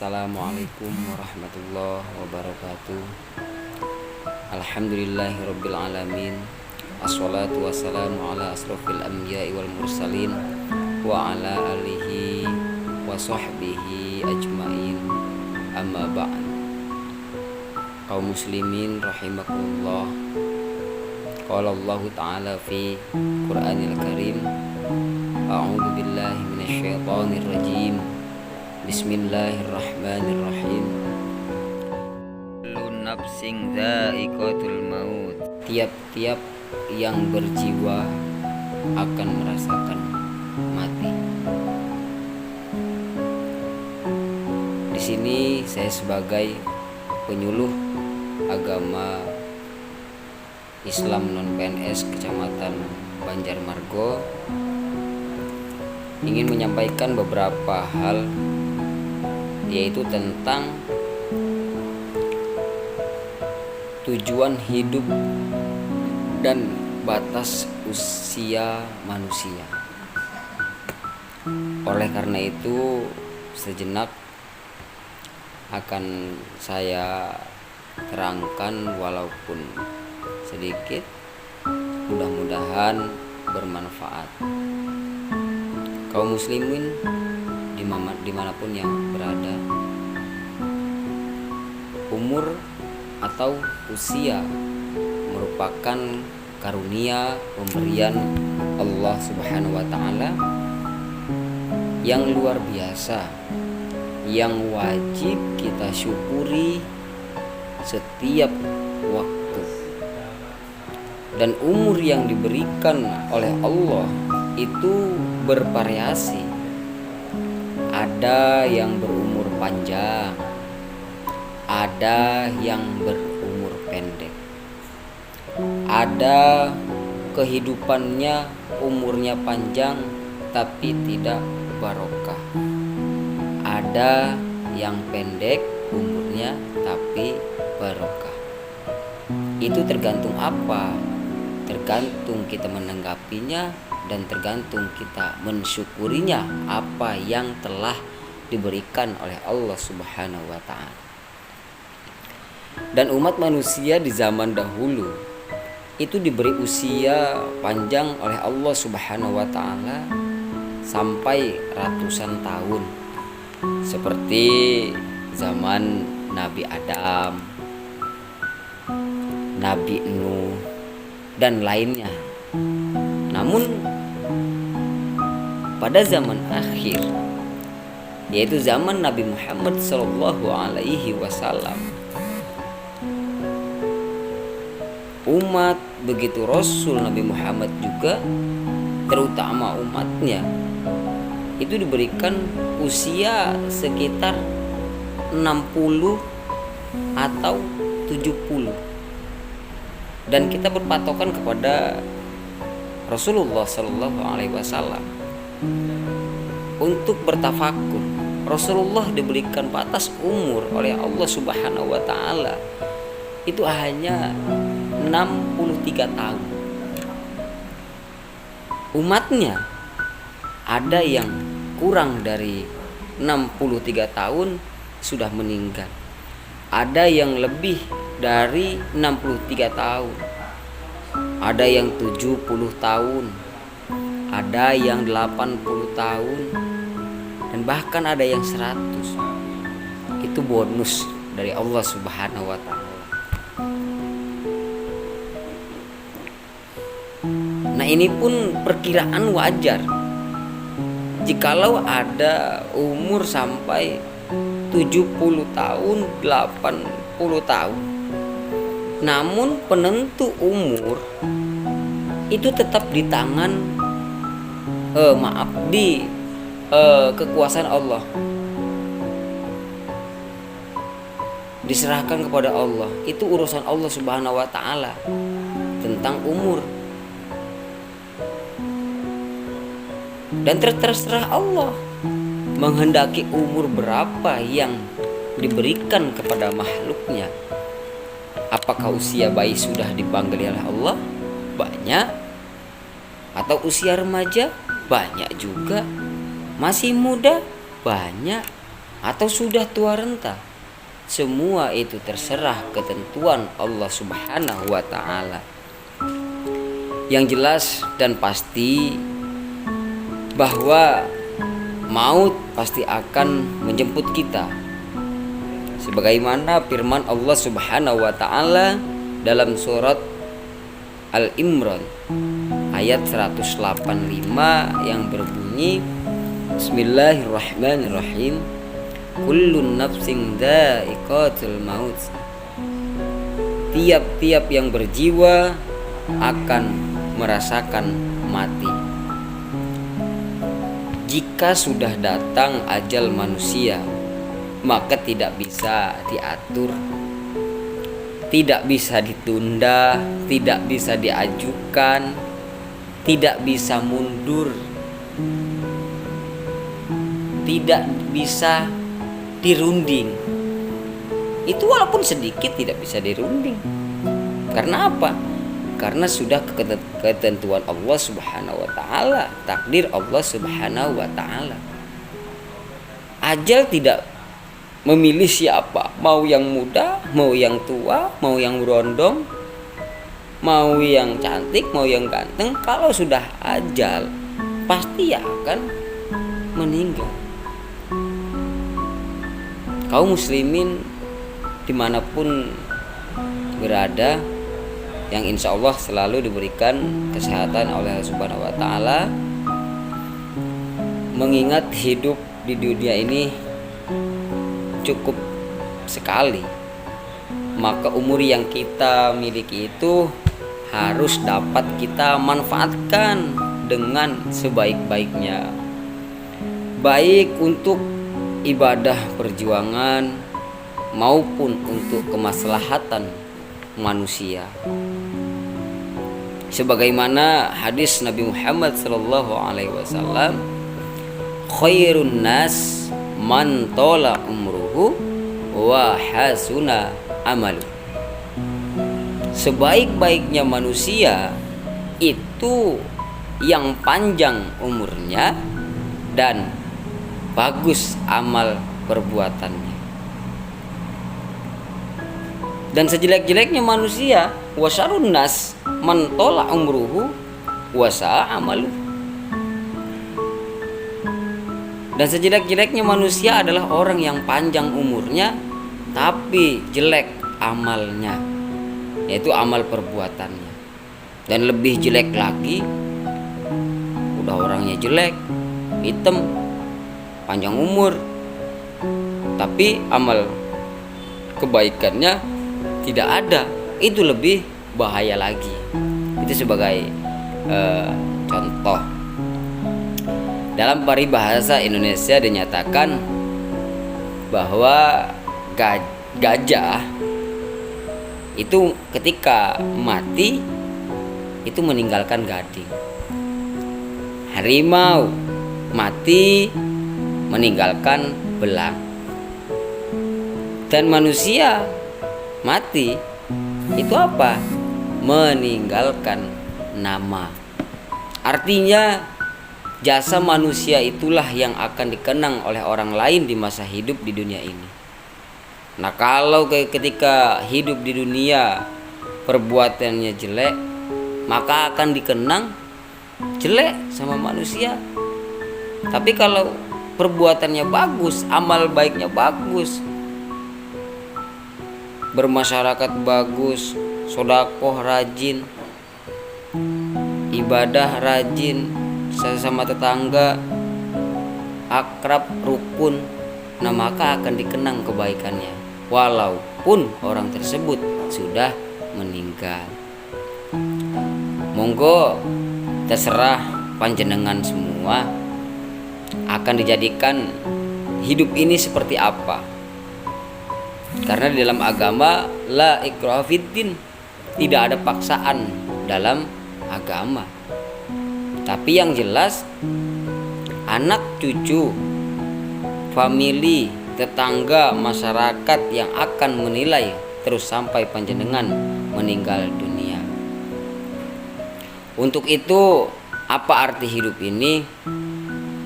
Assalamualaikum warahmatullahi wabarakatuh. Alhamdulillahirabbil alamin. Assalatu wassalamu ala asrofil anbiya'i wal mursalin wa ala alihi wa sahbihi ajmain. Amma ba'd. Kaum muslimin rahimakumullah. Qala Allah Ta'ala fi Qur'anil Karim. A'udzu billahi minasyaitonir rajim. Bismillahirrahmanirrahim. Kullu nafsin dha'iqatul maut. Tiap-tiap yang berjiwa akan merasakan mati. Di sini saya sebagai penyuluh agama Islam non PNS Kecamatan Banjarmargo ingin menyampaikan beberapa hal, yaitu tentang tujuan hidup dan batas usia manusia. Oleh karena itu, sejenak akan saya terangkan walaupun sedikit, mudah-mudahan bermanfaat. Kaum muslimin dimanapun yang berada, umur atau usia merupakan karunia pemberian Allah Subhanahu wa Ta'ala yang luar biasa, yang wajib kita syukuri setiap waktu. Dan umur yang diberikan oleh Allah itu bervariasi. Ada yang berumur panjang, ada yang berumur pendek. Ada kehidupannya umurnya panjang tapi tidak barokah. Ada yang pendek umurnya tapi barokah. Itu tergantung apa? Tergantung kita menanggapinya dan tergantung kita mensyukurinya apa yang telah diberikan oleh Allah Subhanahu wa Ta'ala. Dan umat manusia di zaman dahulu itu diberi usia panjang oleh Allah Subhanahu wa Ta'ala sampai ratusan tahun, seperti zaman Nabi Adam, Nabi Nuh, dan lainnya. Namun pada zaman akhir, yaitu zaman Nabi Muhammad SAW, umat begitu Rasul Nabi Muhammad juga, terutama umatnya, itu diberikan usia sekitar 60 atau 70. Dan kita berpatokan kepada Rasulullah SAW untuk bertafakur. Rasulullah diberikan batas umur oleh Allah Subhanahu wa Ta'ala itu hanya 63 tahun. Umatnya ada yang kurang dari 63 tahun sudah meninggal. Ada yang lebih dari 63 tahun. Ada yang 70 tahun, ada yang 80 tahun, dan bahkan ada yang 100. Itu bonus dari Allah Subhanahu wa Ta'ala. Nah, ini pun perkiraan wajar. Jikalau ada umur sampai 70 tahun, 80 tahun, namun penentu umur itu tetap di tangan di kekuasaan Allah. Diserahkan kepada Allah. Itu urusan Allah Subhanahu wa Ta'ala tentang umur. Dan terserah Allah menghendaki umur berapa yang diberikan kepada makhluknya. Apakah usia bayi sudah dipanggil oleh Allah? Banyak. Atau usia remaja? Banyak juga. Masih muda? Banyak. atau sudah tua renta, semua itu terserah ketentuan Allah Subhanahu wa ta'ala. Yang jelas dan pasti bahwa maut pasti akan menjemput kita, sebagaimana firman Allah Subhanahu wa ta'ala dalam surat Al-Imran ayat 185 yang berbunyi, Bismillahirrahmanirrahim, kullun nafsin dha'iqatul maut. Tiap-tiap yang berjiwa akan merasakan mati. Jika sudah datang ajal manusia, maka tidak bisa diatur, tidak bisa ditunda, tidak bisa diajukan, tidak bisa mundur, tidak bisa dirunding. Itu walaupun sedikit tidak bisa dirunding. Karena apa? Karena sudah ketentuan Allah Subhanahu wa ta'ala, takdir Allah Subhanahu wa ta'ala. Ajal tidak memilih siapa, mau yang muda, mau yang tua, mau yang berondong, mau yang cantik, mau yang ganteng. Kalau sudah ajal, pasti ya akan meninggal. Kaum muslimin dimanapun berada, yang insya Allah selalu diberikan kesehatan oleh Allah Subhanahu wa ta'ala, mengingat hidup di dunia ini cukup sekali, maka umur yang kita miliki itu harus dapat kita manfaatkan dengan sebaik-baiknya, baik untuk ibadah perjuangan maupun untuk kemaslahatan manusia. Sebagaimana hadis Nabi Muhammad SAW, khairun nas man tola umruhu wa hasuna amalu. Sebaik-baiknya manusia itu yang panjang umurnya dan bagus amal perbuatannya. Dan sejelek-jeleknya manusia, wasarun nas man tola umruhu wasa amalu. Dan sejelek-jeleknya manusia adalah orang yang panjang umurnya tapi jelek amalnya, yaitu amal perbuatannya. Dan lebih jelek lagi, udah orangnya jelek, hitam, panjang umur, tapi amal kebaikannya tidak ada. Itu lebih bahaya lagi. Itu sebagai contoh. Dalam paribahasa Indonesia dinyatakan bahwa gajah itu ketika mati itu meninggalkan gading. Harimau mati meninggalkan belang. Dan manusia mati itu apa? Meninggalkan nama. Artinya jasa manusia itulah yang akan dikenang oleh orang lain di masa hidup di dunia ini. Nah, kalau ketika hidup di dunia perbuatannya jelek, maka akan dikenang jelek sama manusia. Tapi kalau perbuatannya bagus, amal baiknya bagus, bermasyarakat bagus, sedekah rajin, ibadah rajin, sesama tetangga akrab, rukun, nah maka akan dikenang kebaikannya walaupun orang tersebut sudah meninggal. Monggo terserah panjenengan semua akan dijadikan hidup ini seperti apa. Karena di dalam agama la ikraha fiddin, tidak ada paksaan dalam agama. Tapi yang jelas anak cucu, famili, tetangga, masyarakat yang akan menilai terus sampai panjenengan meninggal dunia. Untuk itu, apa arti hidup ini?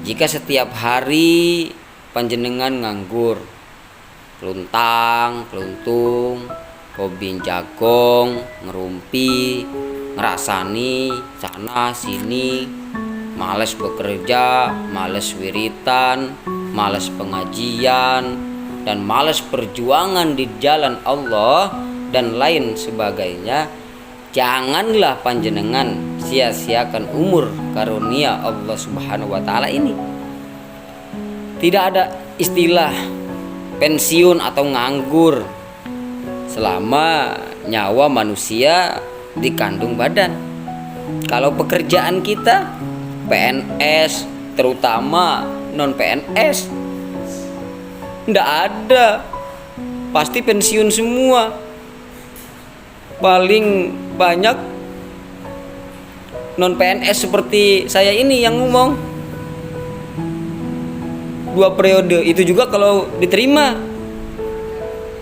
Jika setiap hari panjenengan nganggur, keluntang, keluntung, hobi jagong, ngerumpi, ngerasani sana sini, males bekerja, males wiritan, males pengajian, dan males perjuangan di jalan Allah dan lain sebagainya. Janganlah panjenengan sia-siakan umur karunia Allah Subhanahu wa taala ini. Tidak ada istilah pensiun atau nganggur selama nyawa manusia di kandung badan. Kalau pekerjaan kita PNS, terutama non PNS, ndak ada, pasti pensiun semua. Paling banyak non PNS seperti saya ini yang ngomong 2 periode, itu juga kalau diterima.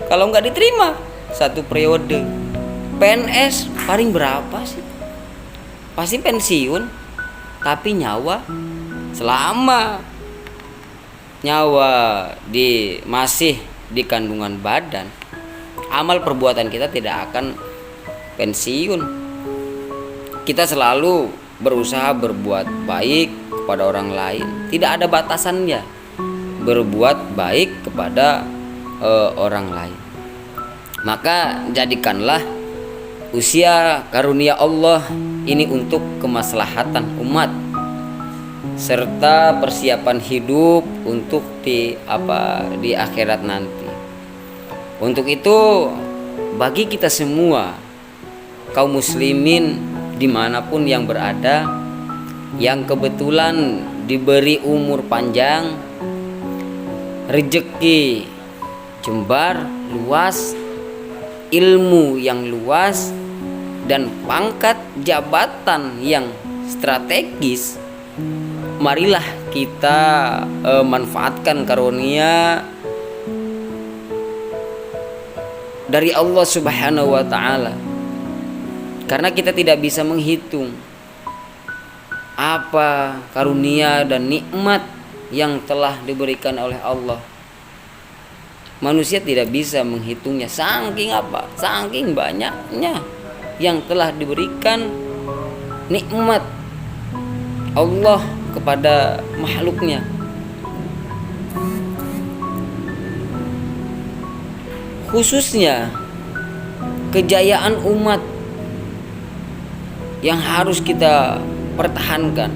Kalau nggak diterima 1 periode. PNS paling berapa sih? Pasti pensiun, tapi nyawa selama nyawa masih di kandungan badan, amal perbuatan kita tidak akan pensiun. Kita selalu berusaha berbuat baik kepada orang lain, tidak ada batasannya berbuat baik kepada orang lain. Maka jadikanlah usia karunia Allah ini untuk kemaslahatan umat serta persiapan hidup untuk di akhirat nanti. Untuk itu bagi kita semua kaum muslimin dimanapun yang berada, yang kebetulan diberi umur panjang, rezeki jembar luas, ilmu yang luas, dan pangkat jabatan yang strategis, marilah kita manfaatkan karunia dari Allah Subhanahu wa taala. Karena kita tidak bisa menghitung apa karunia dan nikmat yang telah diberikan oleh Allah. Manusia tidak bisa menghitungnya, saking banyaknya yang telah diberikan nikmat Allah kepada makhluknya. Khususnya kejayaan umat yang harus kita pertahankan.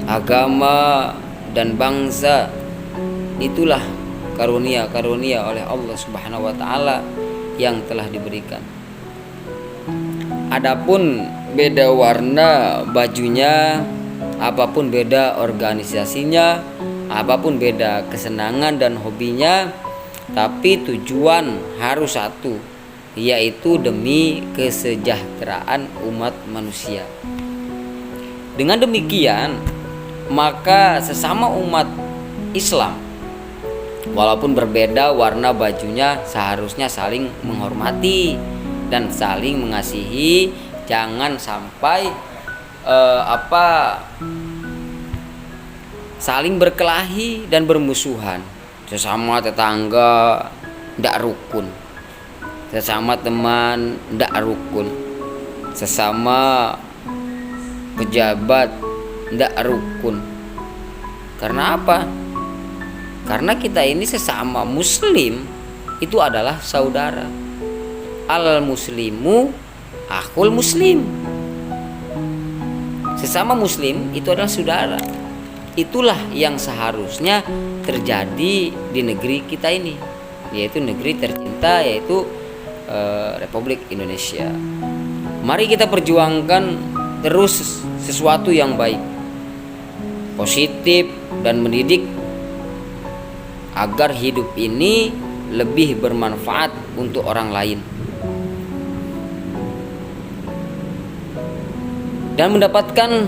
Agama dan bangsa, itulah karunia-karunia oleh Allah Subhanahu wa taala yang telah diberikan. Adapun beda warna bajunya, apapun beda organisasinya, apapun beda kesenangan dan hobinya, tapi tujuan harus satu, yaitu demi kesejahteraan umat manusia. Dengan demikian, maka sesama umat Islam, walaupun berbeda warna bajunya, seharusnya saling menghormati dan saling mengasihi. Jangan sampai saling berkelahi dan bermusuhan. Sesama tetangga ndak rukun, sesama teman ndak rukun, sesama pejabat ndak rukun. Karena apa? Karena kita ini sesama muslim itu adalah saudara. Al muslimu akhul muslim. Sesama muslim itu adalah saudara. Itulah yang seharusnya terjadi di negeri kita ini, yaitu negeri tercinta, yaitu Republik Indonesia. Mari kita perjuangkan terus sesuatu yang baik, positif, dan mendidik agar hidup ini lebih bermanfaat untuk orang lain dan mendapatkan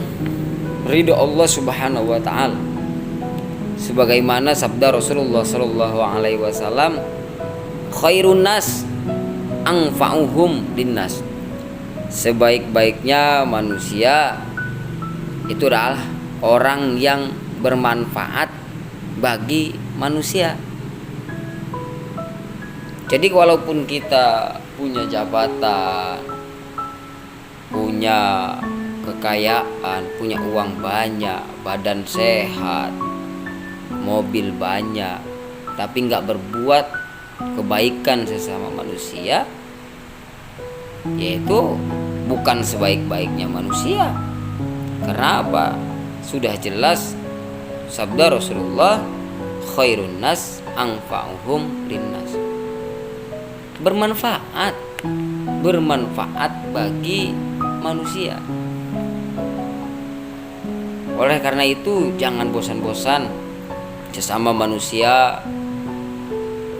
ridho Allah Subhanahu wa taala. Sebagaimana sabda Rasulullah sallallahu alaihi wasallam, khairun nas anfa'uhum linnas. Sebaik-baiknya manusia itu adalah orang yang bermanfaat bagi manusia. Jadi walaupun kita punya jabatan, punya kekayaan, punya uang banyak, badan sehat, mobil banyak, tapi nggak berbuat kebaikan sesama manusia, yaitu bukan sebaik-baiknya manusia. Karena apa? Sudah jelas sabda Rasulullah, khairun nas anfa'uhum linnas. Bermanfaat bagi manusia. Oleh karena itu jangan bosan-bosan sesama manusia,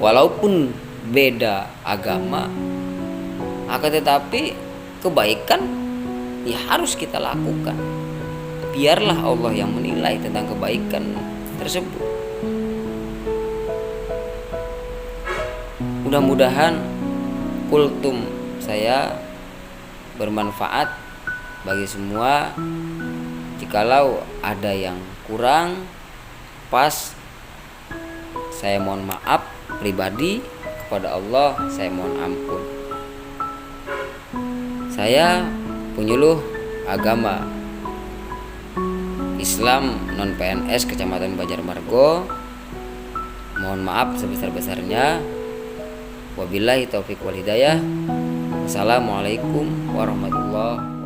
walaupun beda agama, akan tetapi kebaikan ya harus kita lakukan. Biarlah Allah yang menilai tentang kebaikan tersebut. Mudah-mudahan kultum saya bermanfaat bagi semua. Jikalau ada yang kurang pas, saya mohon maaf pribadi kepada Allah, saya mohon ampun. Saya penyuluh agama Islam non PNS Kecamatan Banjarmargo. Mohon maaf sebesar-besarnya. Wabillahi taufiq wal hidayah. Assalamualaikum warahmatullahi wabarakatuh.